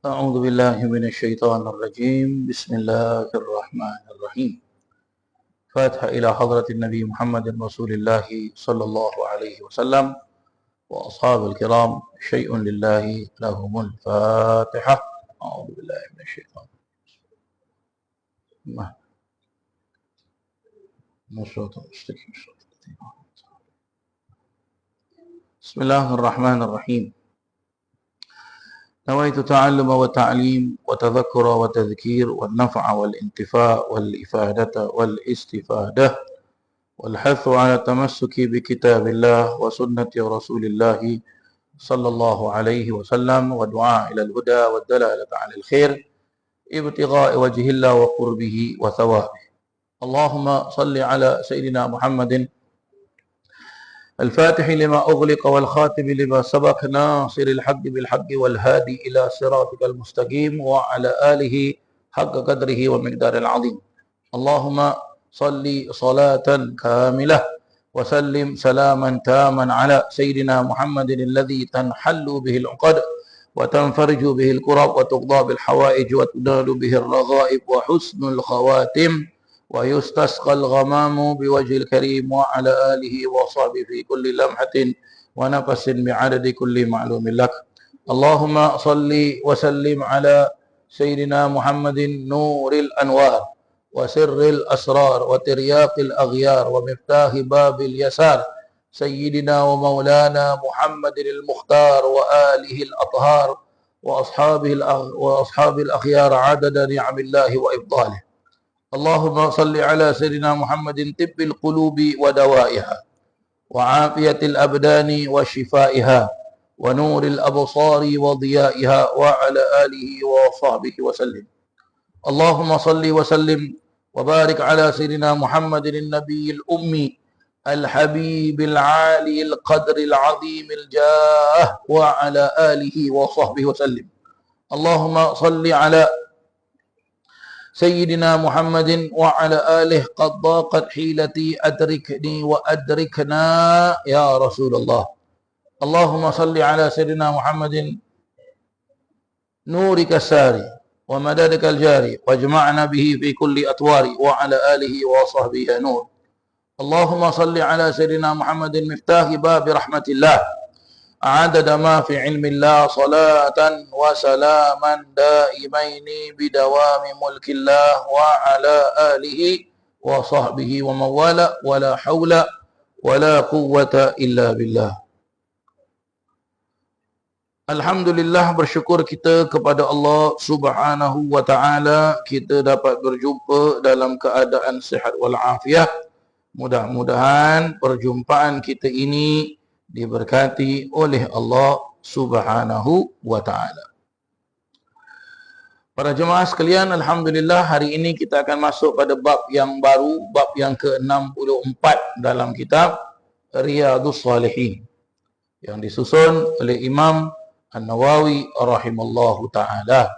أعوذ بالله من الشيطان الرجيم بسم الله الرحمن الرحيم فاتحة إلى حضرة النبي محمد رسول الله صلى الله عليه وسلم وأصحاب الكرام شيء لله لهم الفاتحة أعوذ بالله من الشيطان بسم الله الرحمن الرحيم نويت تعلم وتعليم وتذكر وتذكير والنفع والانتفاع والإفادة والاستفادة والحث على التمسك بكتاب الله وسنة رسول الله صلى الله عليه وسلم ودعاء إلى الهدى والدلالة على الخير ابتغاء وجه الله وقربه وثوابه. اللهم صل على سيدنا محمد الفاتح لما أغلق والخاتم لما سبق ناصر الحق بالحق والهادي إلى صراطك المستقيم وعلى آله حق قدره ومقدار العظيم. اللهم صل صلاة كاملة وسلم سلاما تاما على سيدنا محمد الذي تنحل به العقد وتنفرج به الكرب وتقضى بالحوائج وتنال به الرغائب وحسن الخواتم ويستسقى الغمام بوجه الكريم وعلى آله وصحبه في كل لمحة ونفس بعدد كل معلوم لك. اللهم صل وسلم على سيدنا محمد نور الأنوار وسر الأسرار وترياق الأغيار ومفتاح باب اليسار سيدنا ومولانا محمد المختار وآله الأطهار وأصحاب الأخيار عدد نعم الله وإفضاله. اللهم صل على سيدنا محمد طب القلوب ودوائها وعافية الأبدان وشفائها ونور الأبصار وضيائها وعلى آله وصحبه وسلم. اللهم صل وسلم وبارك على سيدنا محمد النبي الأمي الحبيب العالي القدر العظيم الجاه وعلى آله وصحبه وسلم. اللهم صل على سيدنا محمد وعلى آله قد ضاقت حيلتي أدركني وأدركنا يا رسول الله. اللهم صل على سيدنا محمد نورك الساري ومدادك الجاري واجمعنا به في كل أطوار وعلى آله وصحبه نور. اللهم صل على سيدنا محمد مفتاح باب رحمة الله عدد ما في علم الله صلاة وسلاما دائمين بدوام ملك الله وعلى آله وصحبه ومن والاه ولا حول ولا قوة إلا بالله. Alhamdulillah, bersyukur kita kepada Allah Subhanahu wa taala kita dapat berjumpa dalam keadaan sihat wal afiat. Mudah-mudahan perjumpaan kita ini diberkati oleh Allah Subhanahu wa taala. Para jemaah sekalian, alhamdulillah hari ini kita akan masuk pada bab yang baru, bab yang ke-64 dalam kitab Riyadhus Shalihin yang disusun oleh Imam An-Nawawi rahimallahu taala.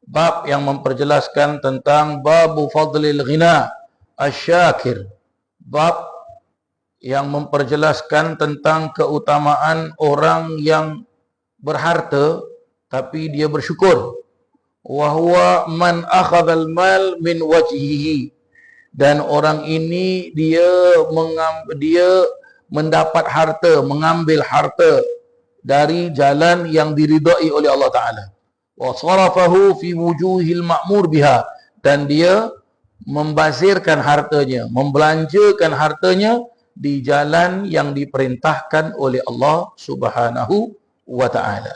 Bab yang memperjelaskan tentang babu fadlil ghina asy-syakir. Bab yang memperjelaskan tentang keutamaan orang yang berharta tapi dia bersyukur. Wa huwa man akhadhal mal min wajhihi. Dan orang ini dia mendapat harta, mengambil harta dari jalan yang diridai oleh Allah Ta'ala. Wa sarafahu fi wujuhil ma'mur biha. Dan dia membazirkan hartanya, membelanjakan hartanya di jalan yang diperintahkan oleh Allah Subhanahu wa taala.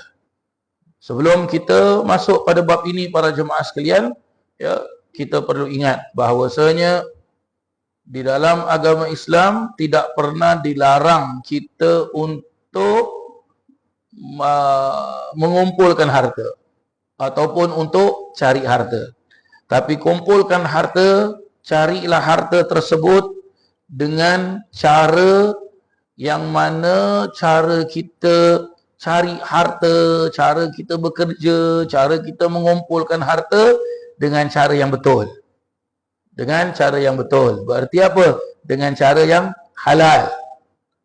Sebelum kita masuk pada bab ini para jemaah sekalian, ya, kita perlu ingat bahawasanya di dalam agama Islam tidak pernah dilarang kita untuk mengumpulkan harta ataupun untuk cari harta. Tapi kumpulkan harta, carilah harta tersebut dengan cara yang mana cara kita cari harta, cara kita bekerja, cara kita mengumpulkan harta dengan cara yang betul. Dengan cara yang betul. Berarti apa? Dengan cara yang halal.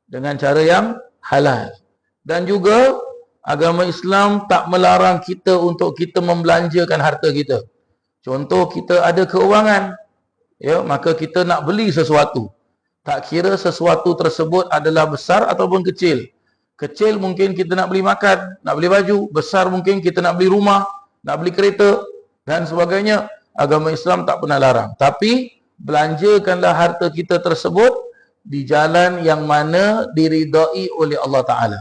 Dengan cara yang halal. Dan juga Agama Islam tak melarang kita untuk kita membelanjakan harta kita. Contoh, kita ada keuangan, ya, maka kita nak beli sesuatu. Tak kira sesuatu tersebut adalah besar ataupun kecil. Kecil mungkin kita nak beli makan, nak beli baju. Besar mungkin kita nak beli rumah, nak beli kereta dan sebagainya. Agama Islam tak pernah larang. Tapi belanjakanlah harta kita tersebut di jalan yang mana diridai oleh Allah Ta'ala.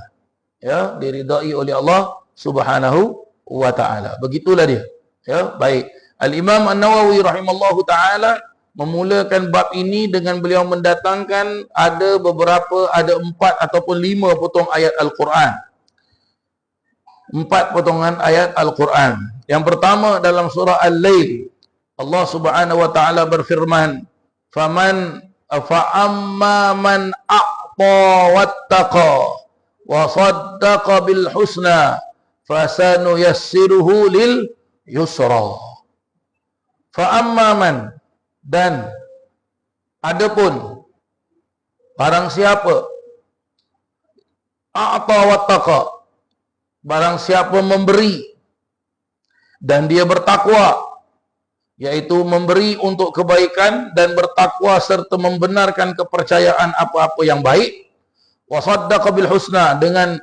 Ya, diridai oleh Allah Subhanahu wa Ta'ala. Begitulah dia. Ya, baik. Al-Imam An-Nawawi rahimallahu ta'ala memulakan bab ini dengan beliau mendatangkan ada 4 ataupun 5 potong ayat Al-Quran. 4 potongan ayat Al-Quran. Yang pertama dalam surah Al-Lail, Allah Subhanahu wa ta'ala berfirman, fa'amma man a'ta wattaqa wa saddaqa bil husna fasanuyassiruhu lil yusra. Fa'amma man, dan adapun barang siapa a'ta wattaqa, barang siapa memberi dan dia bertakwa, yaitu memberi untuk kebaikan dan bertakwa serta membenarkan kepercayaan apa-apa yang baik. Wa saddaqa bil husna, dengan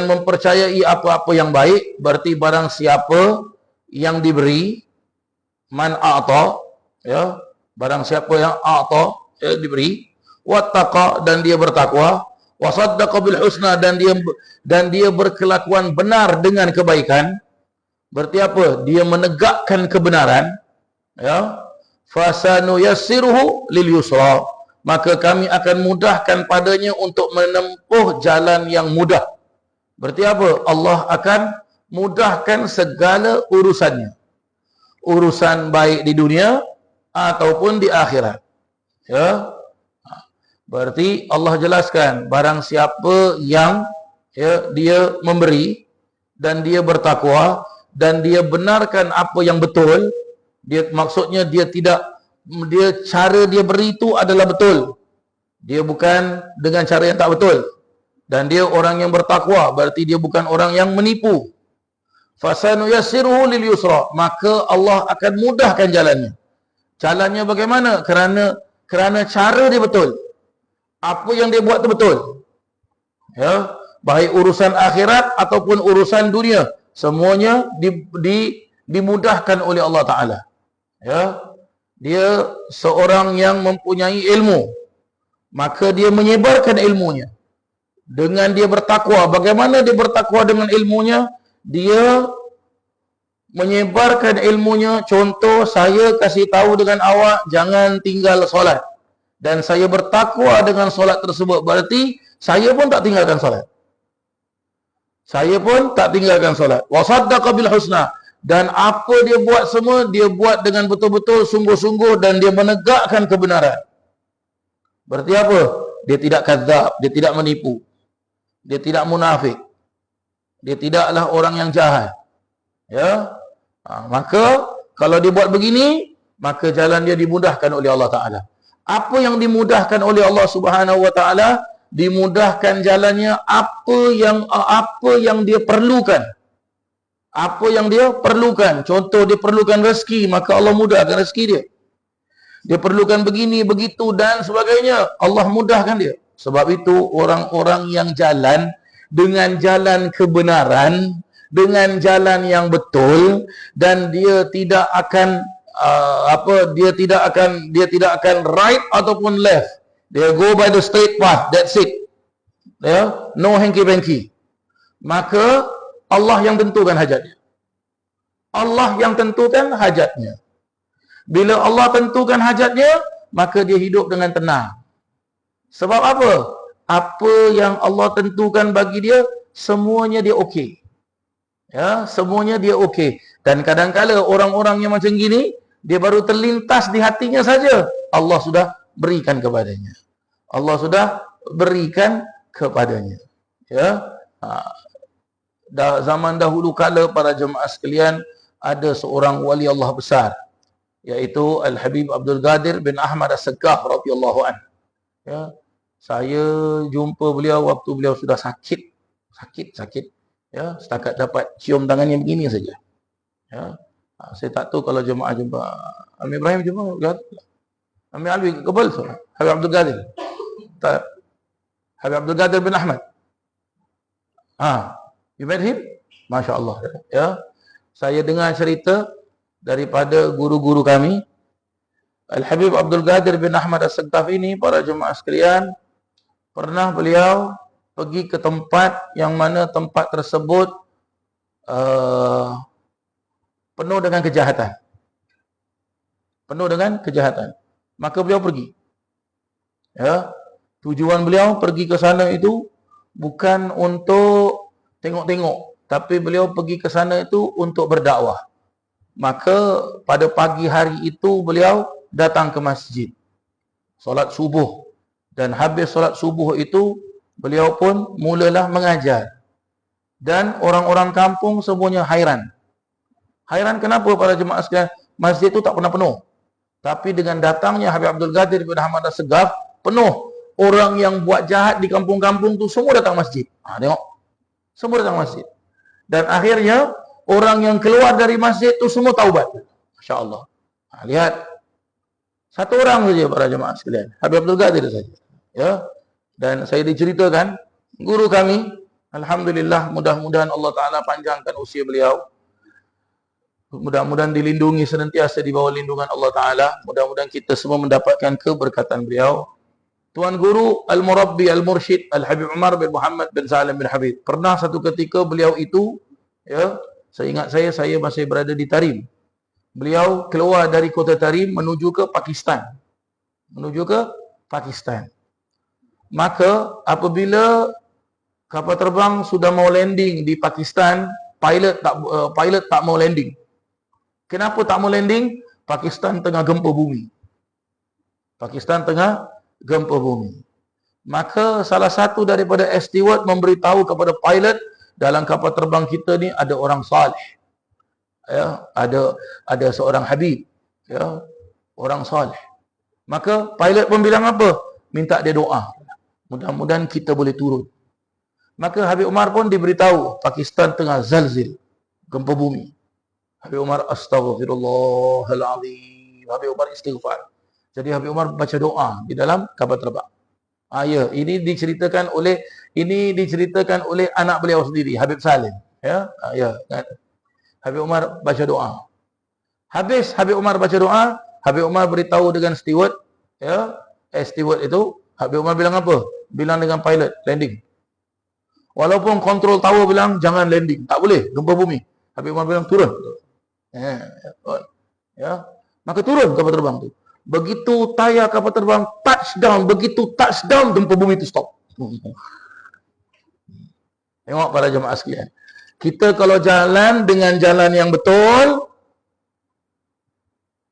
mempercayai apa-apa yang baik. Berarti barang siapa yang diberi, man a'ta, ya, barang siapa yang a'ta, ya, diberi, wattaqa, dan dia bertakwa, wa saddaqa bil husna, dan dia berkelakuan benar dengan kebaikan. Berarti apa? Dia menegakkan kebenaran, ya. Fasanuyassiruhu lil yusra, maka kami akan mudahkan padanya untuk menempuh jalan yang mudah. Berarti apa? Allah akan mudahkan segala urusannya. Urusan baik di dunia ataupun di akhirat. Ya. Berarti Allah jelaskan, barang siapa yang, ya, dia memberi dan dia bertakwa dan dia benarkan apa yang betul, maksudnya cara dia beri itu adalah betul. Dia bukan dengan cara yang tak betul. Dan dia orang yang bertakwa, berarti dia bukan orang yang menipu. Fasanuyassiruhu lil yusra, maka Allah akan mudahkan jalannya. Jalannya bagaimana? Kerana cara dia betul. Apa yang dia buat itu betul. Ya, baik urusan akhirat ataupun urusan dunia, semuanya dimudahkan oleh Allah Ta'ala. Ya, dia seorang yang mempunyai ilmu, maka dia menyebarkan ilmunya dengan dia bertakwa. Bagaimana dia bertakwa dengan ilmunya? Dia menyebarkan ilmunya. Contoh, saya kasih tahu dengan awak jangan tinggal solat, dan saya bertakwa dengan solat tersebut, berarti saya pun tak tinggalkan solat. Saya pun tak tinggalkan solat. Wa saddaqa bil husna, dan apa dia buat semua, dia buat dengan betul-betul sungguh-sungguh dan dia menegakkan kebenaran. Berarti apa? Dia tidak kadzab, dia tidak menipu, dia tidak munafik, dia tidaklah orang yang jahat. Ya. Maka kalau dia buat begini, maka jalan dia dimudahkan oleh Allah Ta'ala. Apa yang dimudahkan oleh Allah Subhanahu wa Ta'ala? Dimudahkan jalannya apa yang dia perlukan. Apa yang dia perlukan. Contoh, dia perlukan rezeki, maka Allah mudahkan rezeki dia. Dia perlukan begini, begitu dan sebagainya, Allah mudahkan dia. Sebab itu orang-orang yang jalan dengan jalan kebenaran, dengan jalan yang betul, dan dia tidak akan dia tidak akan right ataupun left. Dia go by the straight path, that's it. Ya, no hanky-panky. Maka Allah yang tentukan hajatnya. Allah yang tentukan hajatnya. Bila Allah tentukan hajatnya, maka dia hidup dengan tenang. Sebab apa? Apa yang Allah tentukan bagi dia, semuanya dia okey. Ya, semuanya dia okey. Dan kadang-kala orang-orang yang macam gini, dia baru terlintas di hatinya saja, Allah sudah berikan kepadanya. Allah sudah berikan kepadanya. Ya. Zaman dahulu kala, para jemaah sekalian, ada seorang wali Allah besar, yaitu Al-Habib Abdul Qadir bin Ahmad As-Saqqaf radhiyallahu anhu. Ya. Saya jumpa beliau waktu beliau sudah sakit sakit. Ya, setakat dapat cium tangannya begini saja. Ya. Saya tak tahu kalau jemaah jumpa Amir Ibrahim jumpa Amir Alwi Qabal Habib Abdul Qadir. Habib Abdul Qadir bin Ahmad. You met him? Masya Allah. Ya. Saya dengar cerita daripada guru-guru kami. Al-Habib Abdul Qadir bin Ahmad As-Saghtaf ini, para jemaah sekalian, pernah beliau pergi ke tempat yang mana tempat tersebut penuh dengan kejahatan. Maka beliau pergi. Ya, tujuan beliau pergi ke sana itu bukan untuk tengok-tengok, tapi beliau pergi ke sana itu untuk berdakwah. Maka pada pagi hari itu beliau datang ke masjid, solat subuh, dan habis solat subuh itu beliau pun mulalah mengajar. Dan orang-orang kampung semuanya hairan. Kenapa para jemaah sekalian? Masjid itu tak pernah penuh. Tapi dengan datangnya Habib Abdul Qadir bin Ahmad As-Saghtaf, penuh. Orang yang buat jahat di kampung-kampung tu semua datang masjid. Tengok. Semua datang masjid. Dan akhirnya orang yang keluar dari masjid tu semua taubat. Masya Allah. Lihat. Satu orang saja para jemaah sekalian. Habib Abdul Qadir saja. Ya. Dan saya diceritakan guru kami, alhamdulillah, mudah-mudahan Allah Taala panjangkan usia beliau. Mudah-mudahan dilindungi senantiasa di bawah lindungan Allah Taala. Mudah-mudahan kita semua mendapatkan keberkatan beliau. Tuan Guru Al-Murabbi Al-Mursyid Al-Habib Umar bin Muhammad bin Salim bin Habib. Pernah satu ketika beliau itu, ya, saya ingat saya masih berada di Tarim. Beliau keluar dari kota Tarim menuju ke Pakistan. Maka apabila kapal terbang sudah mau landing di Pakistan, pilot tak mau landing. Kenapa tak mau landing? Pakistan tengah gempa bumi. Maka salah satu daripada steward memberitahu kepada pilot, dalam kapal terbang kita ni ada orang saleh. Ya, ada seorang habib, ya, orang saleh. Maka pilot pun bilang apa? Minta dia doa. Mudah-mudahan kita boleh turun. Maka Habib Umar pun diberitahu Pakistan tengah zalzil, gempa bumi. Habib Umar astaghfirullahalazim. Habib Umar istighfar. Jadi Habib Umar baca doa di dalam kapal terbang. Ya, ini diceritakan oleh anak beliau sendiri, Habib Salim. Ya, Habib Umar baca doa. Habis Habib Umar baca doa, Habib Umar beritahu dengan steward, ya, steward itu, Habib Umar bilang apa? Bilang dengan pilot, landing. Walaupun kontrol tower bilang jangan landing, tak boleh, gempa bumi. Habib Umar bilang turun. Ya, maka turun kapal terbang tu. Begitu tayar kapal terbang touchdown, gempa bumi itu stop. Tengok para jemaah sekalian. Kita kalau jalan dengan jalan yang betul,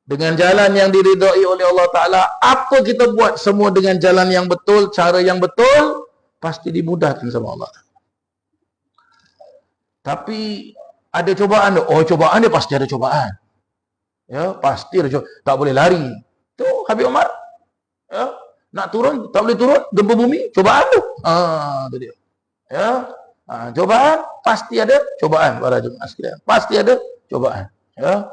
dengan jalan yang diridhai oleh Allah Ta'ala, apa kita buat semua dengan jalan yang betul, cara yang betul, pasti dimudahkan sama Allah. Tapi ada cobaan. Cobaan dia pasti ada cobaan. Ya, pasti ada cobaan. Tak boleh lari. Tu Habib Umar. Ya, nak turun, tak boleh turun, gempa bumi, cobaan tu. Tu dia. Ya. Cobaan, pasti ada cobaan para jemaah sekalian. Pasti ada cobaan. Ya.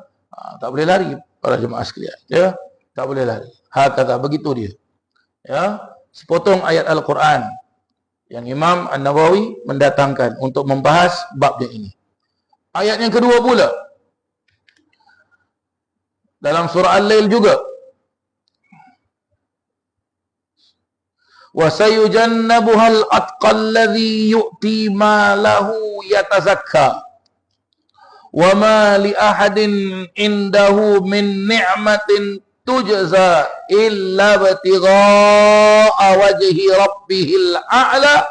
Tak boleh lari para jemaah sekalian. Ya. Tak boleh lari. Kata begitu dia. Ya. Sepotong ayat Al-Quran yang Imam An-Nawawi mendatangkan untuk membahas babnya ini. Ayat yang kedua pula dalam surah Al-Lail juga. Wa sayujannabuhal atqal ladzi yu'ti ma lahu yatazakka wa ma li ahadin indahu min ni'matin tujza illa batigha'a wajhi rabbihil a'la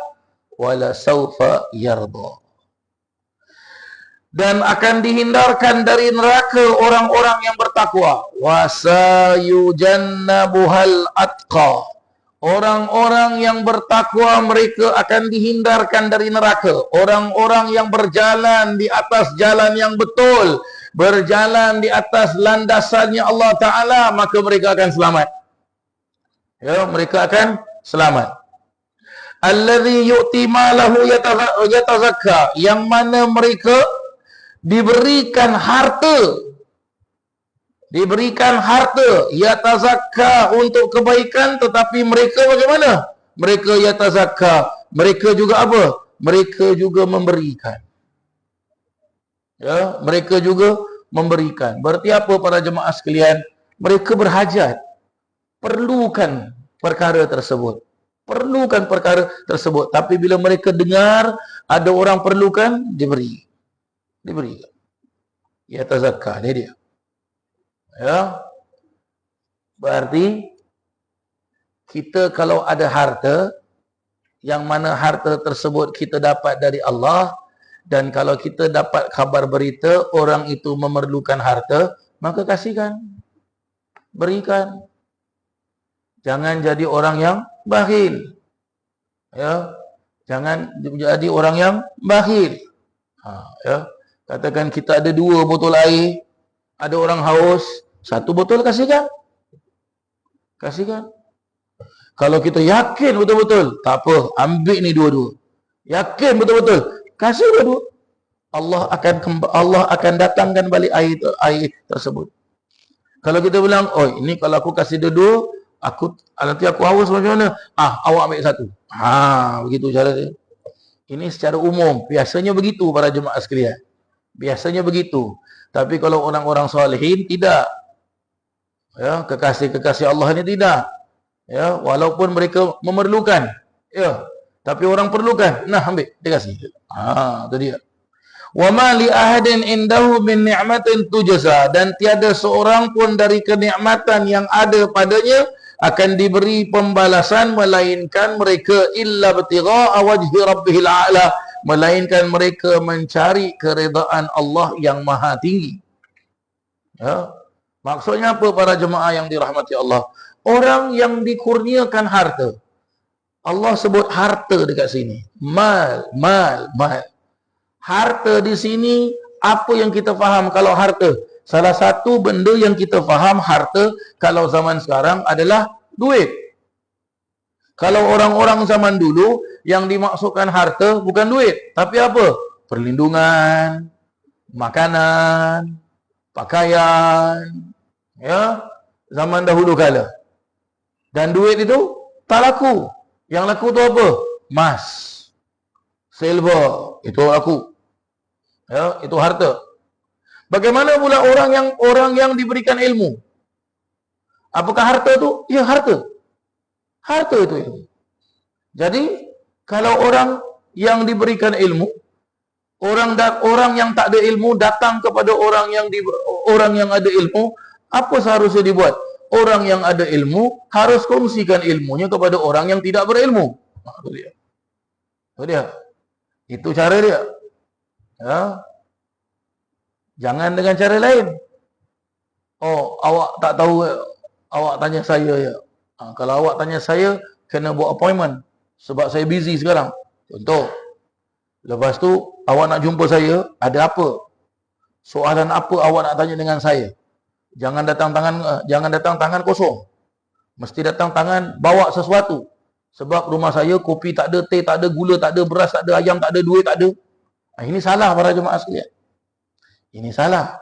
wa la sawfa yarda. Dan akan dihindarkan dari neraka orang-orang yang bertakwa. Wa sayujannabuhal atqa. Orang-orang yang bertakwa mereka akan dihindarkan dari neraka. Orang-orang yang berjalan di atas jalan yang betul, berjalan di atas landasannya Allah Ta'ala, maka mereka akan selamat. Ya, mereka akan selamat. Allazi yu'ti malahu yatazakka, yang mana mereka diberikan harta, yatazakka, untuk kebaikan, tetapi mereka bagaimana? Mereka yatazakka, mereka juga apa? Mereka juga memberikan. Ya, mereka juga memberikan. Berarti apa para jemaah sekalian? Mereka berhajat, perlukan perkara tersebut. Tapi bila mereka dengar ada orang perlukan, diberi. Yatazakka, ini dia. Ya. Berarti kita kalau ada harta, yang mana harta tersebut kita dapat dari Allah, dan kalau kita dapat kabar berita orang itu memerlukan harta, maka kasihkan, berikan. Jangan jadi orang yang bakhil. Ya. Jangan jadi orang yang bakhil. Ya. Katakan kita ada 2 botol air, ada orang haus, 1 botol kasihkan. Kalau kita yakin betul-betul, tak apa, ambil ni 2-2. Yakin betul-betul, kasih 2-2. Allah akan datangkan balik air tersebut. Kalau kita bilang, oh ini kalau aku kasih 2-2, nanti aku haus macam mana? Awak ambil 1. Begitu cara dia. Ini secara umum, biasanya begitu para jemaah sekalian. Biasanya begitu. Tapi kalau orang-orang salihin, tidak. Ya, kekasih-kekasih Allah ini tidak. Ya, walaupun mereka memerlukan. Ya, tapi orang perlukan. Nah, ambil, dia kasih. Itu dia. Wa ma li ahadin indahu min ni'matin tujza, dan tiada seorang pun dari kenikmatan yang ada padanya akan diberi pembalasan melainkan mereka illa btigha'a wajhi rabbihil a'la, melainkan mereka mencari keredaan Allah yang maha tinggi. Ya. Maksudnya apa para jemaah yang dirahmati Allah? Orang yang dikurniakan harta, Allah sebut harta dekat sini. Mal. Harta di sini, apa yang kita faham kalau harta? Salah satu benda yang kita faham harta kalau zaman sekarang adalah duit. Kalau orang-orang zaman dulu yang dimaksudkan harta bukan duit, tapi apa? Perlindungan, makanan, pakaian, ya, zaman dahulu kala. Dan duit itu tak laku. Yang laku tu apa? Emas, silver, itu laku. Ya, itu harta. Bagaimana pula orang yang diberikan ilmu? Apakah harta itu? Ya, harta. Harta itu ilmu. Jadi, kalau orang yang diberikan ilmu, orang yang tak ada ilmu datang kepada orang yang ada ilmu, apa seharusnya dibuat? Orang yang ada ilmu harus kongsikan ilmunya kepada orang yang tidak berilmu. Itu dia. Itu cara dia. Ya. Jangan dengan cara lain. Oh, awak tak tahu, awak tanya saya ya. Kalau awak tanya saya, kena buat appointment sebab saya busy sekarang. Contoh. Lepas tu awak nak jumpa saya, ada apa? Soalan apa awak nak tanya dengan saya? Jangan datang tangan kosong. Mesti datang tangan bawa sesuatu. Sebab rumah saya kopi tak ada, teh tak ada, gula tak ada, beras tak ada, ayam tak ada, duit tak ada. Ini salah para jemaah sekalian. Ini salah.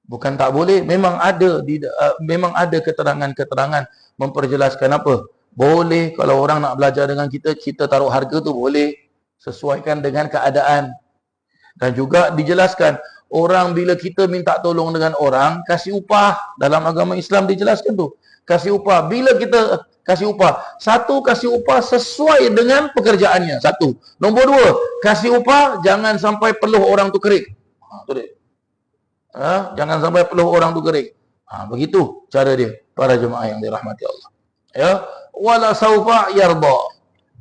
Bukan tak boleh, memang ada keterangan-keterangan memperjelaskan apa? Boleh kalau orang nak belajar dengan kita taruh harga tu boleh, sesuaikan dengan keadaan. Dan juga dijelaskan, orang bila kita minta tolong dengan orang, kasih upah. Dalam agama Islam dijelaskan tu. Kasih upah. Bila kita kasih upah, satu, kasih upah sesuai dengan pekerjaannya. Satu. Nombor 2, kasih upah jangan sampai peluh orang tu kering. Tu dia. Jangan sampai peluh orang tu kering. Begitu cara dia, para jemaah yang dirahmati Allah. Ya, wala saufa yarda.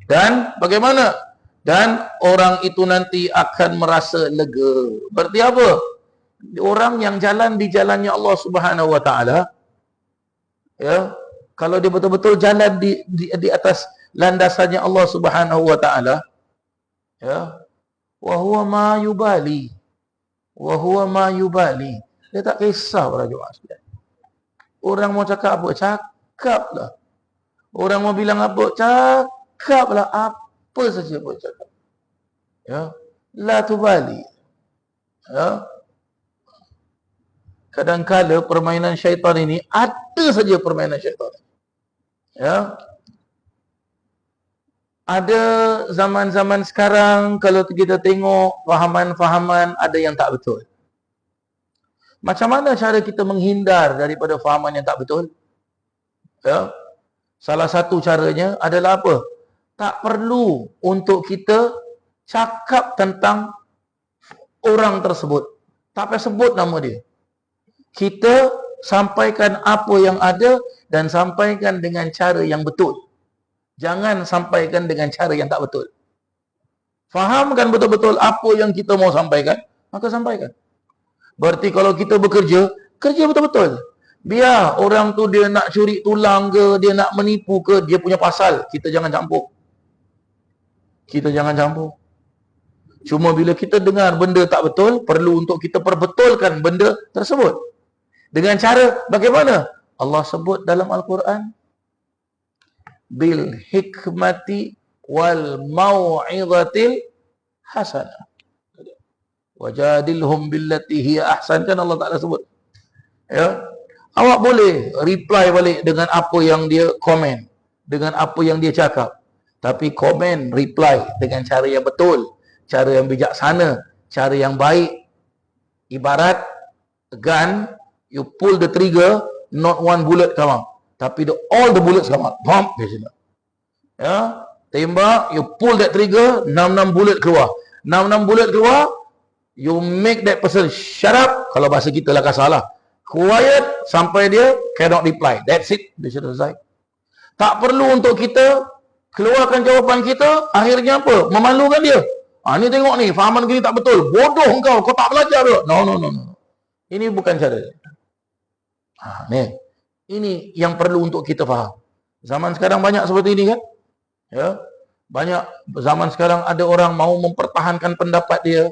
Dan bagaimana? Dan orang itu nanti akan merasa lega. Berarti apa? Orang yang jalan di jalannya Allah Subhanahu wa taala, ya, kalau dia betul-betul jalan di atas landasannya Allah Subhanahu wa taala, ya, wa huwa ma yubali. Dia tak kisah para jemaah sekalian. Orang mau cakap apa? Cakaplah. Orang mau bilang apa? Cakaplah apa saja boleh cakap. Ya. La tubali. Ya. Kadang-kadang permainan syaitan ini ada saja permainan syaitan. Ya. Ada zaman-zaman sekarang kalau kita tengok fahaman-fahaman ada yang tak betul. Macam mana cara kita menghindar daripada fahaman yang tak betul? Ya. Salah satu caranya adalah apa? Tak perlu untuk kita cakap tentang orang tersebut. Tak payah sebut nama dia. Kita sampaikan apa yang ada dan sampaikan dengan cara yang betul. Jangan sampaikan dengan cara yang tak betul. Fahamkan betul-betul apa yang kita mau sampaikan, maka sampaikan. Berarti kalau kita bekerja, kerja betul-betul. Biar orang tu dia nak curi tulang ke, dia nak menipu ke, dia punya pasal. Kita jangan campur. Kita jangan campur. Cuma bila kita dengar benda tak betul, perlu untuk kita perbetulkan benda tersebut. Dengan cara bagaimana? Allah sebut dalam Al-Quran, bil hikmati wal mau'izatil hasanah. Wajadilhum billati hiya ahsan, kan Allah Taala sebut. Ya. Awak boleh reply balik dengan apa yang dia komen, dengan apa yang dia cakap. Tapi komen, reply dengan cara yang betul, cara yang bijaksana, cara yang baik. Ibarat gun, you pull the trigger, not one bullet come out, tapi all the bullets come out. Bump, ya, tembak, you pull that trigger, 6 bullet keluar. 6 bullet keluar, you make that person shut up, kalau bahasa kita lah kasar lah, quiet sampai dia cannot reply. That's it, dia sudah selesai. Tak perlu untuk kita keluarkan jawapan kita, akhirnya apa? Memalukan dia. Ni tengok ni, fahaman gini tak betul. Bodoh kau tak belajar ke? No. Ini bukan cara. Ni. Ini yang perlu untuk kita faham. Zaman sekarang banyak seperti ini kan? Ya. Banyak zaman sekarang ada orang mau mempertahankan pendapat dia,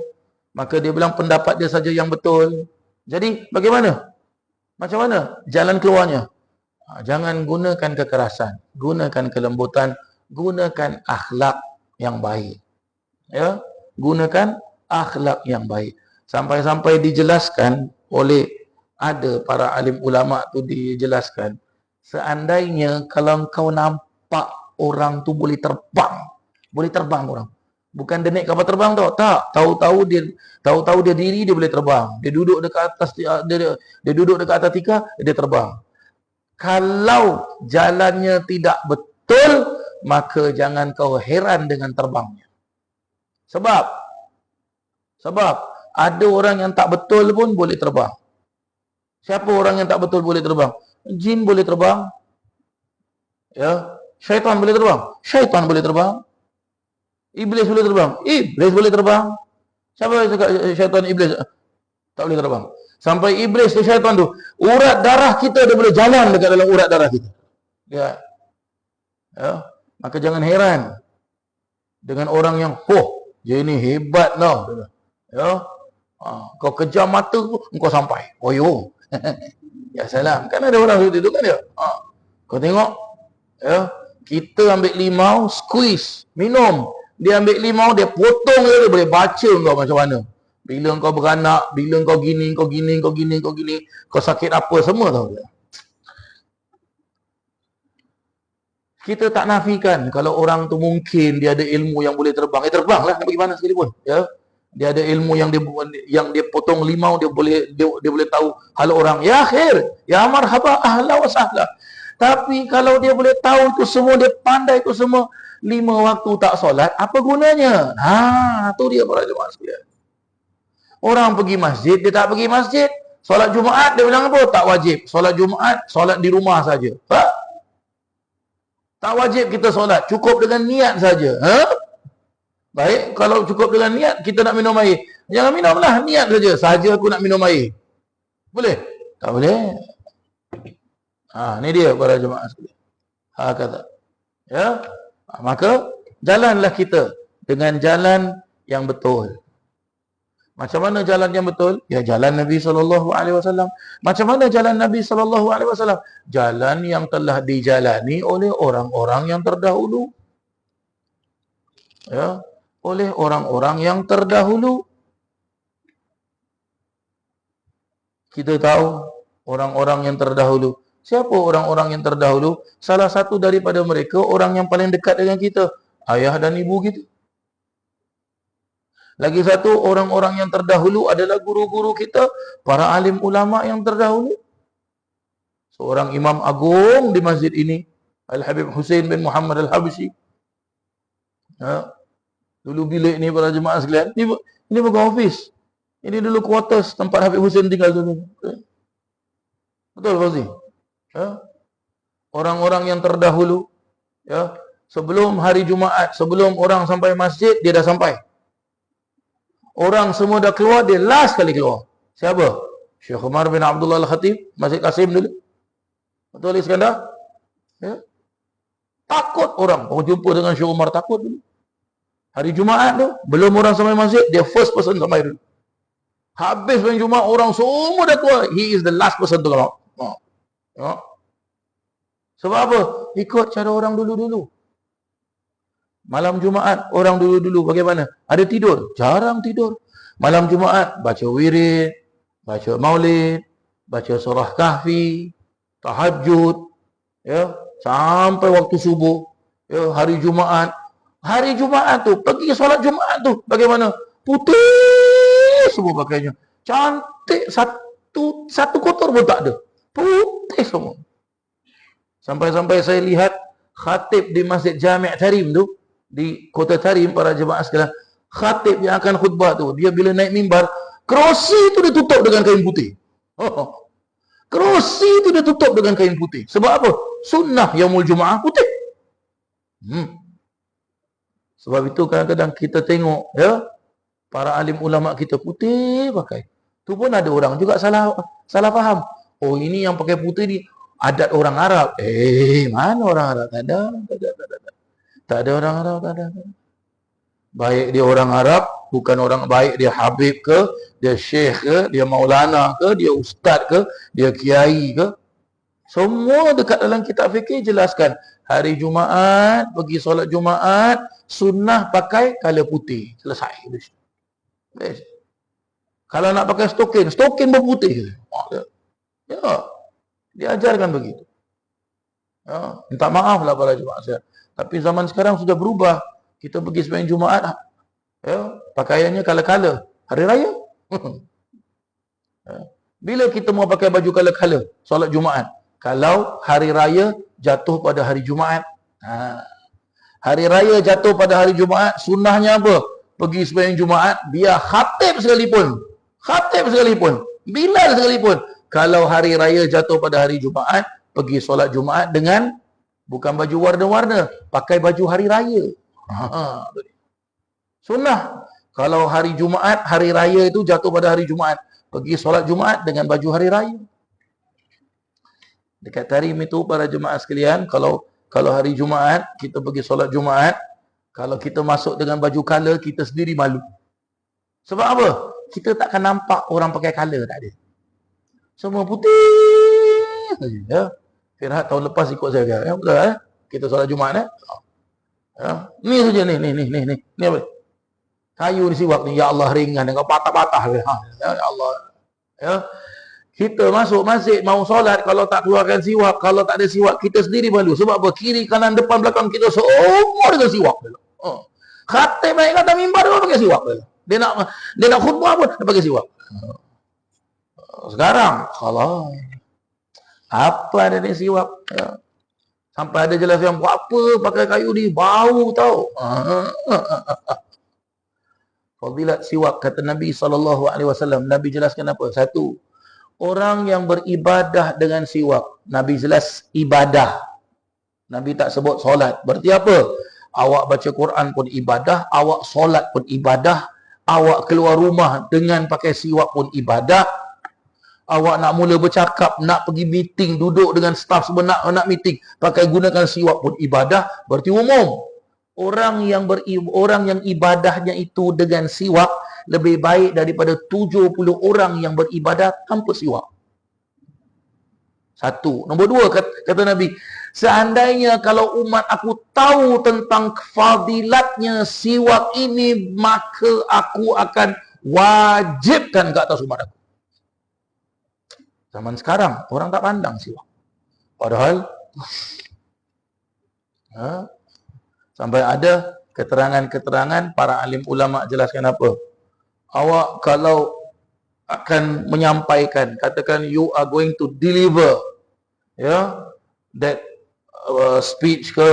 maka dia bilang pendapat dia saja yang betul. Jadi bagaimana? Macam mana jalan keluarnya? Jangan gunakan kekerasan, gunakan kelembutan, gunakan akhlak yang baik. Ya, gunakan akhlak yang baik. Sampai-sampai dijelaskan oleh ada para alim ulama tu, dijelaskan, seandainya kalau kau nampak orang tu boleh terbang orang. Bukan dia naik kapal terbang tau, tak. Tahu-tahu dia diri, dia boleh terbang. Dia duduk dekat atas dia duduk dekat atas tikar, dia terbang. Kalau jalannya tidak betul, maka jangan kau heran dengan terbangnya. Sebab ada orang yang tak betul pun boleh terbang. Siapa orang yang tak betul boleh terbang? Jin boleh terbang. Ya, syaitan boleh terbang. Syaitan boleh terbang. Iblis boleh terbang. Iblis boleh terbang. Siapa yang cakap syaitan iblis tak boleh terbang? Sampai iblis tu, syaitan tu, urat darah kita dia boleh jalan dekat dalam urat darah kita. Ya. Maka jangan heran dengan orang yang dia ni hebat tau. Ya. Kau kejam mata kau sampai. Yo. Ya salam. Kan ada orang seperti itu kan dia. Kau tengok, ya, kita ambil limau, squeeze, minum. Dia ambil limau, dia potong dia boleh baca kau macam mana. Bila kau beranak, bila kau gini, kau sakit apa semua tau. Kita tak nafikan kalau orang tu mungkin dia ada ilmu yang boleh terbang. Terbanglah nak pergi mana sekalipun, ya. Dia ada ilmu yang dia potong limau, dia boleh tahu hal orang. Ya khair, ya marhaba, ahla wa sahla. Tapi kalau dia boleh tahu itu semua, dia pandai itu semua, 5 waktu tak solat, apa gunanya? Tu dia para jemaah sekalian. Orang pergi masjid, dia tak pergi masjid. Solat Jumaat, dia bilang apa? Tak wajib. Solat Jumaat, solat di rumah saja. Tak wajib kita solat, cukup dengan niat saja. Baik, kalau cukup dengan niat, kita nak minum air, jangan minumlah, niat saja aku nak minum air. Boleh? Tak boleh. Ni dia para jemaah sekalian. Kata. Ya. Maka jalanlah kita dengan jalan yang betul. Macam mana jalan yang betul? Ya jalan Nabi SAW. Macam mana jalan Nabi SAW? Jalan yang telah dijalani oleh orang-orang yang terdahulu. Ya, oleh orang-orang yang terdahulu. Kita tahu orang-orang yang terdahulu. Siapa orang-orang yang terdahulu? Salah satu daripada mereka orang yang paling dekat dengan kita, ayah dan ibu kita. Lagi satu, orang-orang yang terdahulu adalah guru-guru kita, para alim ulama yang terdahulu. Seorang imam agung di masjid ini, Al-Habib Hussein bin Muhammad Al-Habsyi. Ya. Dulu bilik ni para jemaah sekalian, ini bukan office. Ini dulu quarters tempat Habib Hussein tinggal dulu. Betul Fauzi? Ya. Orang-orang yang terdahulu, ya, sebelum hari Jumaat, sebelum orang sampai masjid, dia dah sampai. Orang semua dah keluar, dia last kali keluar. Siapa? Syekh Umar bin Abdullah Al-Khatib, Masjid Qasim dulu. Betul Iskandar? Ya. Takut orang. Orang jumpa dengan Syekh Umar, takut dulu. Hari Jumaat tu, belum orang sampai masjid, dia first person sampai dulu. Habis main Jumaat, orang semua dah keluar. He is the last person to come out. Ya. Sebab apa? Ikut cara orang dulu-dulu. Malam Jumaat, orang dulu-dulu bagaimana? Ada tidur? Jarang tidur. Malam Jumaat, baca wirid, baca maulid, baca surah kahfi, tahajud, ya, sampai waktu subuh. Ya, hari Jumaat. Hari Jumaat tu, pergi solat Jumaat tu, bagaimana? Putih semua pakainya. Cantik, satu kotor pun tak ada. Putih semua. Sampai-sampai saya lihat khatib di Masjid Jami' Tarim tu, di Kota Tarim, para jemaah sekalian, khatib yang akan khutbah tu, dia bila naik mimbar, kerusi tu dia tutup dengan kain putih. Kerusi tu dia tutup dengan kain putih. Sebab apa? Sunnah yaumul Jumaah putih. Sebab itu kadang-kadang kita tengok, ya, para alim ulama kita putih pakai. Tu pun ada orang juga salah faham. Oh, ini yang pakai putih ni adat orang Arab. Mana orang Arab? Tak ada. Tak ada orang Arab, tak ada. Baik dia orang Arab, bukan orang baik, dia Habib ke, dia Syekh ke, dia Maulana ke, dia Ustaz ke, dia Kiai ke. Semua dekat dalam kitab fikir jelaskan. Hari Jumaat, pergi solat Jumaat, sunnah pakai kala putih. Selesai. Kalau nak pakai stokin berputih. Ya, diajarkan begitu. Ya, minta maaf lah para jemaah. Tapi zaman sekarang sudah berubah. Kita pergi sembahyang Jumaat, ya, pakaiannya kala-kala. Hari raya. Ya. Bila kita mau pakai baju kala-kala, solat Jumaat? Kalau hari raya jatuh pada hari Jumaat. Hari raya jatuh pada hari Jumaat, sunnahnya apa? Pergi sembahyang Jumaat, biar khatib sekalipun. Bilal sekalipun. Kalau hari raya jatuh pada hari Jumaat, pergi solat Jumaat dengan bukan baju warna-warna, pakai baju hari raya. Sunnah. Kalau hari Jumaat, hari raya itu jatuh pada hari Jumaat, pergi solat Jumaat dengan baju hari raya. Dekat Tarim itu para jemaah sekalian, kalau hari Jumaat kita pergi solat Jumaat, kalau kita masuk dengan baju color, kita sendiri malu. Sebab apa? Kita takkan nampak orang pakai color, tak ada. Semua putih saja, ya. Firhat tahun lepas ikut saya, ya, betul, ya? Kita solat Jumaat, ya. Ni saja, ni apa? Kayu ni siwak ni, ya Allah ringan dengan patah-patah, ya Allah. Ya. Kita masuk masjid mau solat, kalau tak keluarkan siwak, kalau tak ada siwak, kita sendiri malu. Sebab apa? Kiri, kanan, depan, belakang kita semua dengan siwak. Khatib naik kata mimbar dia pakai siwak. Dia nak khutbah pun dia pakai siwak. Sekarang, kalau apa ada ni siwak? Ya. Sampai ada jelas yang buat apa pakai kayu ni, bau tau. Fadilat siwak, kata Nabi SAW. Nabi jelaskan apa? Satu, orang yang beribadah dengan siwak. Nabi jelas ibadah. Nabi tak sebut solat. Berarti apa? Awak baca Quran pun ibadah, awak solat pun ibadah, awak keluar rumah dengan pakai siwak pun ibadah. Awak nak mula bercakap, nak pergi meeting, duduk dengan staff semua nak meeting, pakai gunakan siwak pun ibadah. Berarti umum. Orang yang ibadahnya itu dengan siwak, lebih baik daripada 70 orang yang beribadah tanpa siwak. Satu. Nombor dua, kata Nabi, seandainya kalau umat aku tahu tentang fadilatnya siwak ini, maka aku akan wajibkan ke atas umat aku. Zaman sekarang, orang tak pandang siwak. Padahal, sampai ada keterangan-keterangan para alim ulama jelaskan apa? Awak kalau akan menyampaikan, katakan you are going to deliver that speech ke,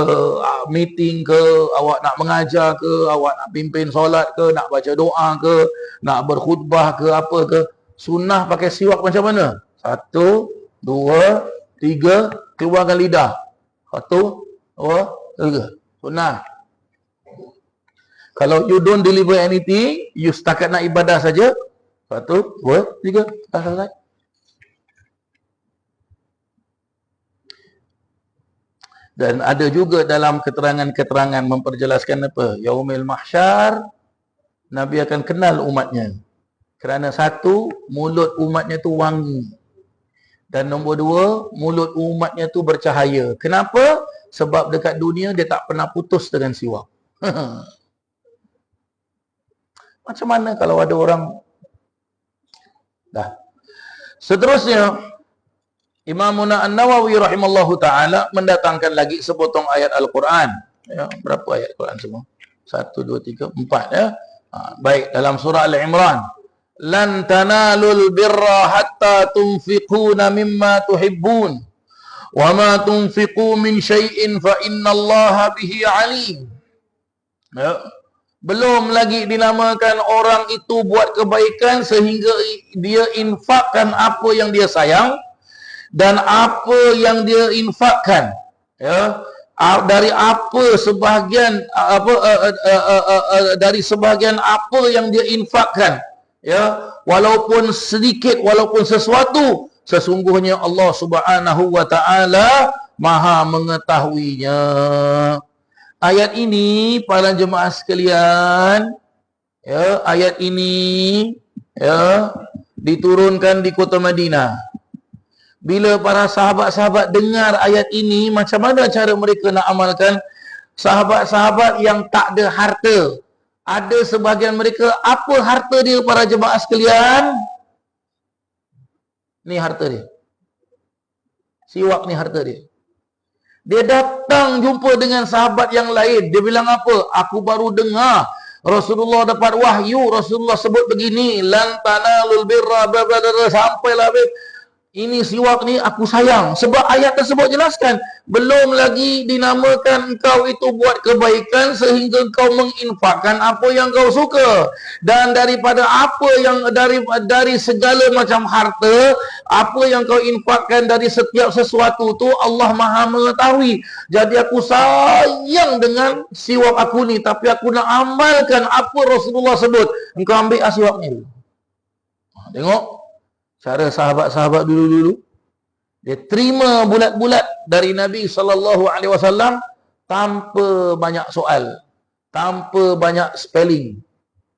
meeting ke, awak nak mengajar ke, awak nak pimpin solat ke, nak baca doa ke, nak berkhutbah ke, apa ke, sunnah pakai siwak macam mana? 1, 2, 3, keluarkan lidah. 1, 2, 3, sunnah. Kalau you don't deliver anything, you setakat nak ibadah saja, 1, 2, 3, selesai. Dan ada juga dalam keterangan-keterangan memperjelaskan apa? Yaumil mahsyar, Nabi akan kenal umatnya. Kerana 1, mulut umatnya tu wangi. Dan nombor 2, mulut umatnya tu bercahaya. Kenapa? Sebab dekat dunia dia tak pernah putus dengan siwak. Macam mana kalau ada orang dah. Seterusnya, Imam An-Nawawi rahimallahu ta'ala mendatangkan lagi sepotong ayat Al-Quran. Ya, berapa ayat Al-Quran semua? 1, 2, 3, 4 ya. Baik, dalam surah Al-Imran. Lan tanalul birra hatta tunfiquna mimma tuhibbun. Wa ma tunfiqu min syai'in fa innallaha bihi alim. Ya. Belum lagi dinamakan orang itu buat kebaikan sehingga dia infakkan apa yang dia sayang, dan apa yang dia infakkan, ya, dari apa sebahagian dari sebahagian apa yang dia infakkan, ya, walaupun sedikit, walaupun sesuatu, sesungguhnya Allah Subhanahu wa taala Maha mengetahuinya. Ayat ini para jemaah sekalian, ya, ayat ini ya diturunkan di kota Madinah. Bila para sahabat-sahabat dengar ayat ini, macam mana cara mereka nak amalkan? Sahabat-sahabat yang tak ada harta, ada sebahagian mereka, apa harta dia para jemaah sekalian? Ni harta dia. Siwak ni harta dia. Dia datang jumpa dengan sahabat yang lain. Dia bilang apa? Aku baru dengar Rasulullah dapat wahyu. Rasulullah sebut begini, lan tanalul birra, sampailah ini siwak ni aku sayang. Sebab ayat tersebut jelaskan, belum lagi dinamakan engkau itu buat kebaikan sehingga engkau menginfakkan apa yang kau suka. Dan daripada apa yang dari segala macam harta, apa yang kau infakkan dari setiap sesuatu tu Allah Maha mengetahui. Jadi aku sayang dengan siwak aku ni, tapi aku nak amalkan apa Rasulullah sebut. Engkau ambil siwak ni dulu. Tengok cara sahabat-sahabat dulu-dulu. Dia terima bulat-bulat dari Nabi SAW tanpa banyak soal, tanpa banyak spelling.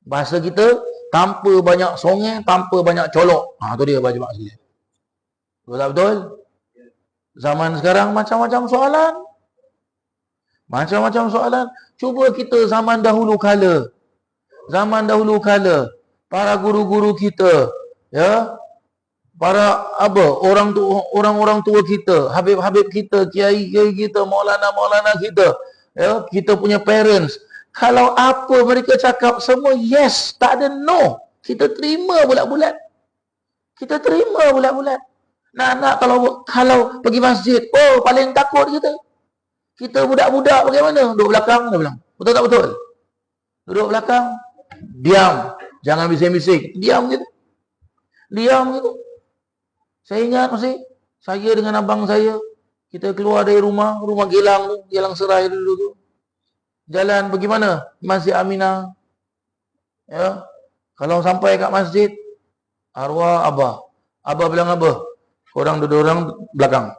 Bahasa kita, tanpa banyak songeng, tanpa banyak colok. Tu dia baju maksudnya. Betul-betul? Zaman sekarang macam-macam soalan. Macam-macam soalan. Cuba kita zaman dahulu kala. Zaman dahulu kala, para guru-guru kita, ya, para orang-orang tua kita, habib-habib kita, kiai-kiai kita, maulana-maulana kita, ya, kita punya parents, kalau apa mereka cakap semua yes, tak ada no. Kita terima bulat-bulat. Kita terima bulat-bulat. Nak kalau pergi masjid, oh paling takut kita. Kita budak-budak bagaimana? Duduk belakang, dia bilang. Betul tak betul? Duduk belakang, diam, jangan bising-bising, diam gitu. Diam gitu. Saya ingat masih, saya dengan abang saya, kita keluar dari rumah Gelang, Gelang Serai dulu tu. Jalan bagaimana? Masjid Aminah. Ya. Kalau sampai kat masjid, arwah Abah. Abah bilang apa? Korang duduk orang belakang.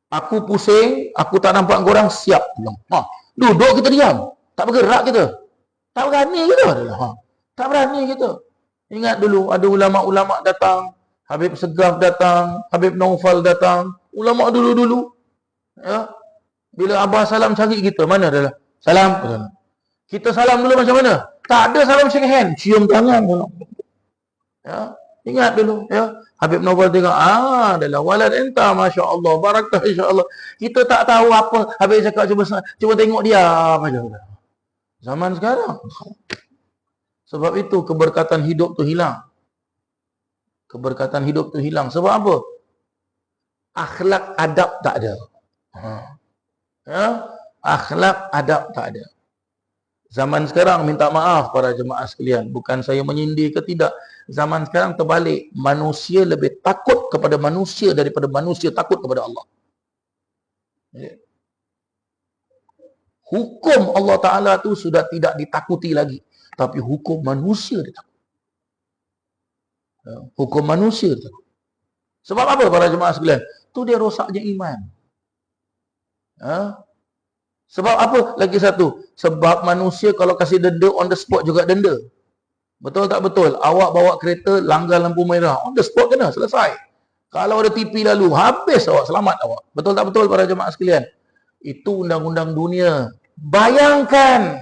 Aku pusing, aku tak nampak korang, siap. Bilang. Duduk kita diam. Tak bergerak kita. Tak berani kita. Tak berani kita. Ingat dulu ada ulama-ulama datang, Habib Segaf datang, Habib Naufal datang, ulama dulu-dulu. Ya. Bila Abah salam cari kita, mana adalah? Salam. Kita salam dulu macam mana? Tak ada salam shake hand, cium tangan. Ya. Ingat dulu, ya. Habib Naufal tengok, adalah walad enta, masya-Allah, barakah insya-Allah. Kita tak tahu apa, Habib cakap cuba tengok dia macam tu. Zaman sekarang. Sebab itu keberkatan hidup tu hilang. Keberkatan hidup tu hilang. Sebab apa? Akhlak adab tak ada. Ya? Akhlak adab tak ada. Zaman sekarang, minta maaf para jemaah sekalian, bukan saya menyindir ke tidak. Zaman sekarang terbalik. Manusia lebih takut kepada manusia daripada manusia takut kepada Allah. Hukum Allah Ta'ala tu sudah tidak ditakuti lagi. Tapi hukum manusia dia takut. Hukum manusia dia takut. Sebab apa para jemaah sekalian? Tu dia rosaknya iman. Sebab apa? Lagi satu. Sebab manusia kalau kasih denda on the spot juga denda. Betul tak betul? Awak bawa kereta langgar lampu merah. On the spot kena. Selesai. Kalau ada TV lalu, habis awak. Selamat awak. Betul tak betul para jemaah sekalian? Itu undang-undang dunia. Bayangkan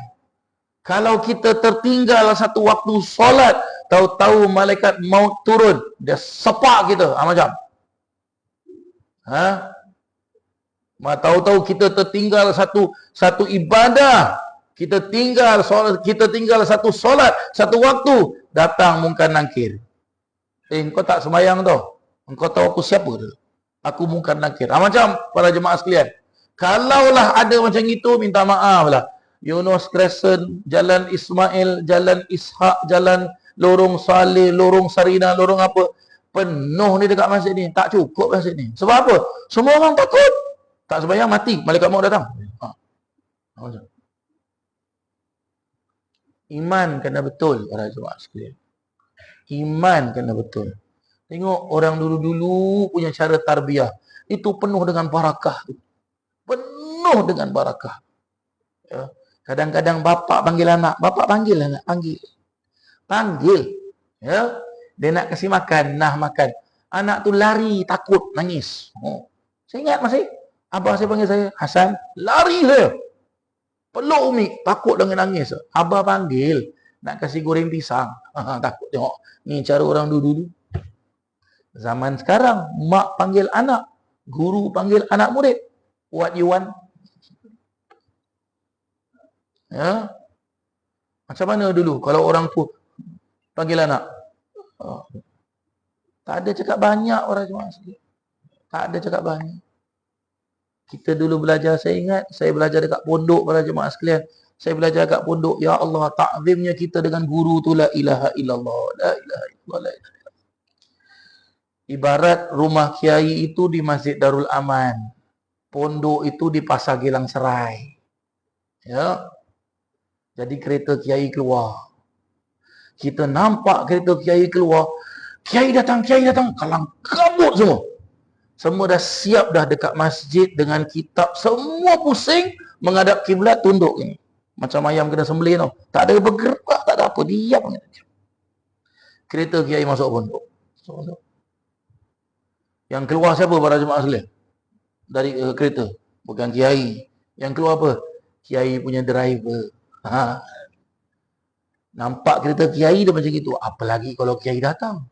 kalau kita tertinggal satu waktu solat, tahu-tahu malaikat maut turun, dia sepak kita, macam. Tahu-tahu kita tertinggal satu ibadah, kita tinggal satu solat, satu waktu, datang Munkar Nakir. Engkau tak sembahyang tau. Engkau tahu aku siapa tu? Aku Munkar Nakir. Macam para jemaah sekalian. Kalaulah ada macam itu, minta maaf lah. Yunus Crescent, Jalan Ismail, Jalan Ishak, Jalan Lorong Saleh, Lorong Sarina, Lorong apa. Penuh ni dekat masjid ni. Tak cukup masjid ni. Sebab apa? Semua orang takut. Tak sembahyang mati. Malaikat maut datang. Iman kena betul para jemaah sekalian. Iman kena betul. Tengok orang dulu-dulu punya cara tarbiyah. Itu penuh dengan barakah. Penuh dengan barakah. Ya. Kadang-kadang bapak panggil anak. Bapak panggil anak. Panggil. Ya. Dia nak kasih makan. Nah makan. Anak tu lari. Takut. Nangis. Saya ingat masih. Abah saya panggil saya. Hasan. Lari saya. Peluk Umi. Takut dengan nangis. Abah panggil. Nak kasih goreng pisang. Takut tengok. Ni cara orang dulu-dulu. Zaman sekarang. Mak panggil anak. Guru panggil anak murid. What you want? Ya. Macam mana dulu kalau orang tu panggil anak? Tak ada cakap banyak orang jemaah sekalian. Tak ada cakap banyak. Kita dulu belajar, saya ingat saya belajar dekat pondok para jemaah sekalian. Saya belajar dekat pondok, ya Allah, ta'zimnya kita dengan guru tu la ilaha illallah, la ilaha illallah. Ibarat rumah kiai itu di Masjid Darul Aman. Pondok itu di Pasar Gilang Serai. Ya. Jadi kereta kiai keluar. Kita nampak kereta kiai keluar. Kiai datang, kalang kabut semua. Semua dah siap dah dekat masjid dengan kitab. Semua pusing menghadap kiblat, tunduk ini. Macam ayam kena sembelih tau. Tak ada bergerak, tak ada apa. Diam. Kereta kiai masuk pondok. Yang keluar siapa para jemaah sekalian? Dari kereta. Bukan kiai. Yang keluar apa? Kiai punya driver. Nampak kereta kiai dia macam itu. Apalagi kalau kiai datang.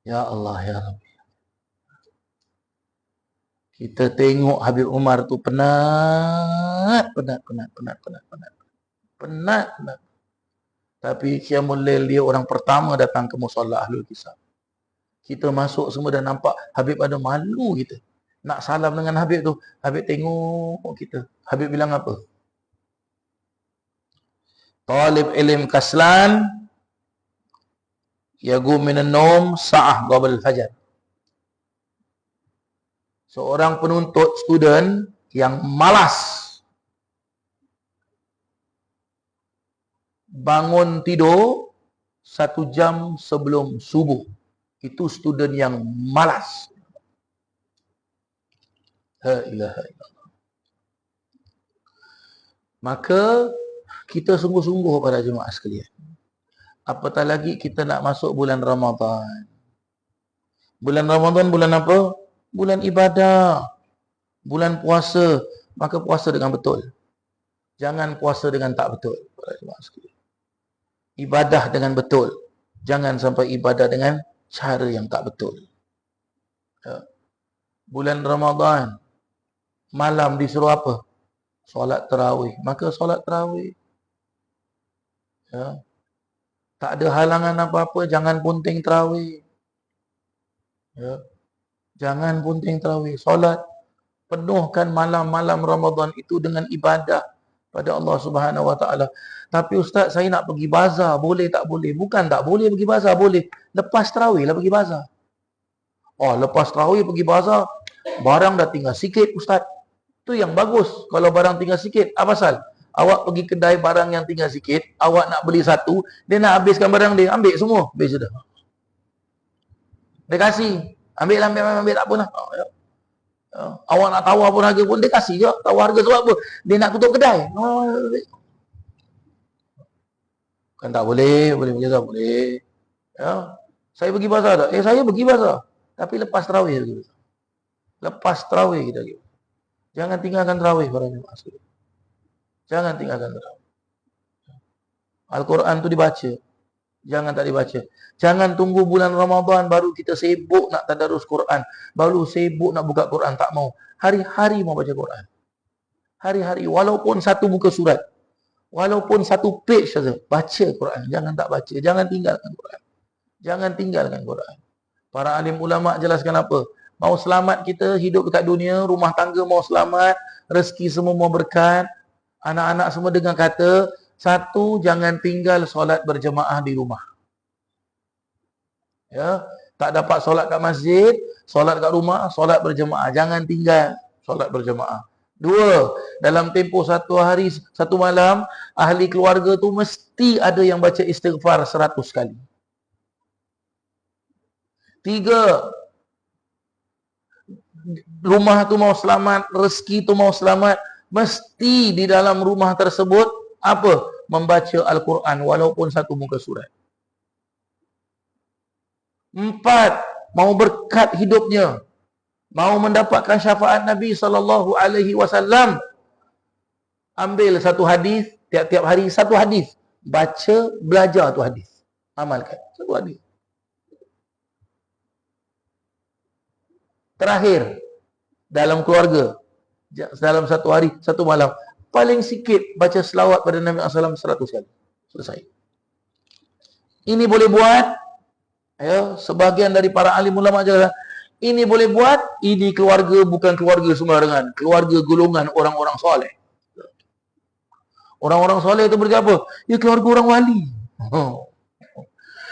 Ya Allah, ya Rabbi. Kita tengok Habib Umar tu penat. Tapi Qiyamul Lail dia orang pertama datang ke Musalla Ahlul Kisah. Kita masuk semua dah nampak Habib ada malu kita. Nak salam dengan Habib tu. Habib tengok kita. Habib bilang apa? Talib ilm kaslan yagum minan naum sa'ah qabl fajar. Seorang penuntut student yang malas bangun tidur 1 jam sebelum subuh. Itu student yang malas. La ilaha illallah. Maka kita sungguh-sungguh para jemaah sekalian. Apatah lagi kita nak masuk bulan Ramadan. Bulan Ramadan bulan apa? Bulan ibadah. Bulan puasa. Maka puasa dengan betul. Jangan puasa dengan tak betul para jemaah sekalian. Ibadah dengan betul. Jangan sampai ibadah dengan cara yang tak betul. Ya. Bulan Ramadan, malam disuruh apa? Solat tarawih. Maka solat tarawih. Ya. Tak ada halangan apa-apa, jangan punting tarawih. Ya. Jangan punting tarawih. Solat. Penuhkan malam-malam Ramadan itu dengan ibadah pada Allah Subhanahu Wa Taala. Tapi ustaz, saya nak pergi bazar, boleh tak boleh? Bukan tak boleh pergi bazar, boleh. Lepas tarawih lah pergi bazar. Oh, lepas tarawih pergi bazar, barang dah tinggal sikit ustaz. Tu yang bagus. Kalau barang tinggal sikit, apa pasal? Awak pergi kedai barang yang tinggal sikit, awak nak beli satu, dia nak habiskan barang dia, ambil semua, habis sudah. Dia kasih, ambil tak apa lah. Awak nak tawar pun harga pun dia kasih je. Tawar harga sebab apa? Dia nak tutup kedai. Kan tak boleh, boleh tak boleh. Ya. Saya pergi bazar tak? Saya pergi bazar. Tapi lepas tarawih lagi. Lepas tarawih kita lagi. Jangan tinggalkan tarawih para jemaah sekalian. Jangan tinggalkan tarawih. Al-Quran tu dibaca. Jangan tak dibaca. Jangan tunggu bulan Ramadan baru kita sibuk nak tadarus Quran. Baru sibuk nak buka Quran. Tak mau. Hari-hari mau baca Quran. Hari-hari. Walaupun satu muka surat. Walaupun satu page saja. Baca Quran. Jangan tak baca. Jangan tinggalkan Quran. Jangan tinggalkan Quran. Para alim ulama' jelaskan apa? Mau selamat kita hidup dekat dunia. Rumah tangga mau selamat. Rezeki semua mau berkat. Anak-anak semua dengar kata. Satu, jangan tinggal solat berjemaah di rumah. Ya, tak dapat solat kat masjid, solat kat rumah, solat berjemaah. Jangan tinggal solat berjemaah. Dua, dalam tempoh satu hari, satu malam, ahli keluarga tu mesti ada yang baca istighfar 100 kali. Tiga, rumah tu mau selamat, rezeki tu mau selamat, mesti di dalam rumah tersebut apa? Membaca Al-Quran walaupun satu muka surat. 4, mau berkat hidupnya, mau mendapatkan syafaat Nabi SAW, ambil satu hadis, tiap-tiap hari satu hadis, baca, belajar tu hadis, amalkan satu hadis. Terakhir, dalam keluarga, dalam satu hari, satu malam, paling sikit baca selawat pada Nabi SAW 100 kali. Selesai. Ini boleh buat, ya, sebahagian dari para alim ulama juga. Ini boleh buat, ini keluarga bukan keluarga sembarangan, keluarga golongan orang-orang soleh. Orang-orang soleh itu berarti apa? Ya, keluarga orang wali.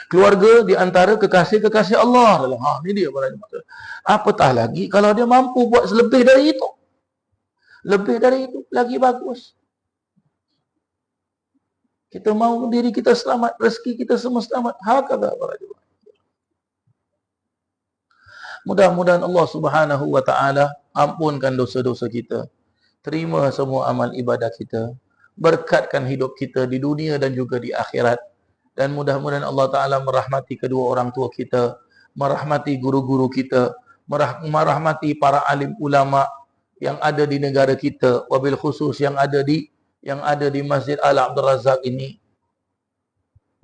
Keluarga di antara kekasih-kekasih Allah. Ini dia para jemaah. Apatah lagi kalau dia mampu buat lebih dari itu. Lebih dari itu lagi bagus. Kita mau diri kita selamat, rezeki kita semua selamat. Hakadha para jemaah. Mudah-mudahan Allah Subhanahu wa taala ampunkan dosa-dosa kita. Terima semua amal ibadah kita. Berkatkan hidup kita di dunia dan juga di akhirat. Dan mudah-mudahan Allah taala merahmati kedua orang tua kita, merahmati guru-guru kita, merahmati para alim ulama yang ada di negara kita, wabil khusus yang ada di Masjid Al-Abdul Razak ini.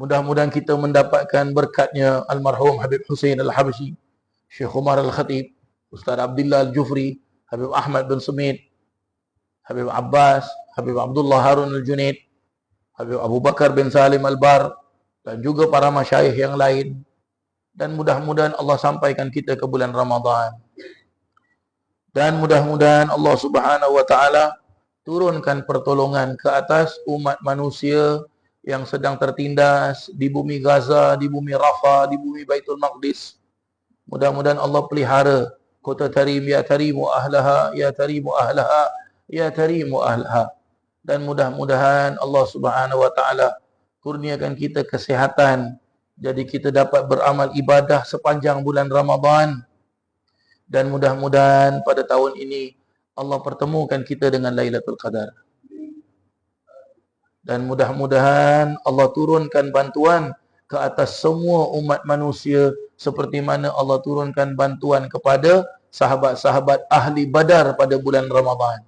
Mudah-mudahan kita mendapatkan berkatnya almarhum Habib Hussein Al-Habsyi, Syekh Umar Al-Khatib, Ustaz Abdullah Al-Jufri, Habib Ahmad bin Sumit, Habib Abbas, Habib Abdullah Harun Al-Junaid, Habib Abu Bakar bin Salim Al-Bar, dan juga para masyayikh yang lain. Dan mudah-mudahan Allah sampaikan kita ke bulan Ramadan. Dan mudah-mudahan Allah Subhanahu wa taala turunkan pertolongan ke atas umat manusia yang sedang tertindas di bumi Gaza, di bumi Rafah, di bumi Baitul Maqdis. Mudah-mudahan Allah pelihara kota Tarim, ya Tarimu ahlaha, ya Tarimu ahlaha, ya Tarimu ahlaha. Dan mudah-mudahan Allah Subhanahu wa taala kurniakan kita kesehatan, jadi kita dapat beramal ibadah sepanjang bulan Ramadan. Dan mudah-mudahan pada tahun ini Allah pertemukan kita dengan Lailatul Qadar. Dan mudah-mudahan Allah turunkan bantuan ke atas semua umat manusia seperti mana Allah turunkan bantuan kepada sahabat-sahabat ahli Badar pada bulan Ramadan.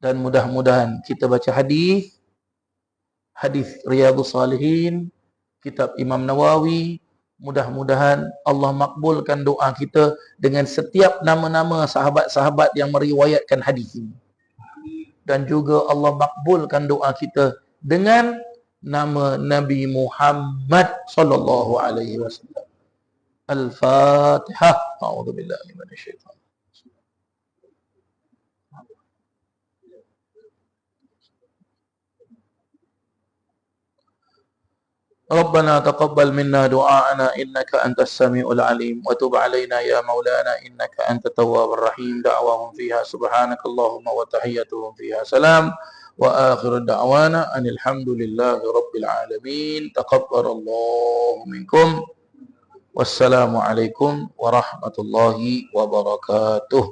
Dan mudah-mudahan kita baca hadis Riyadhus Salihin, kitab Imam Nawawi, mudah-mudahan Allah makbulkan doa kita dengan setiap nama-nama sahabat-sahabat yang meriwayatkan hadis ini. Dan juga Allah makbulkan doa kita dengan nama Nabi Muhammad sallallahu alaihi wasallam. Al-Fatihah. A'udzubillahi minasyaitanir. ربنا تقبل منا دعاءنا إنك أنت السميع العليم وتب علينا يا مولانا إنك أنت التواب الرحيم. دعواهم فيها سبحانك اللهم وتحيتهم فيها سلام وآخر دعوانا أن الحمد لله رب العالمين. تقبل الله منكم والسلام عليكم ورحمة الله وبركاته.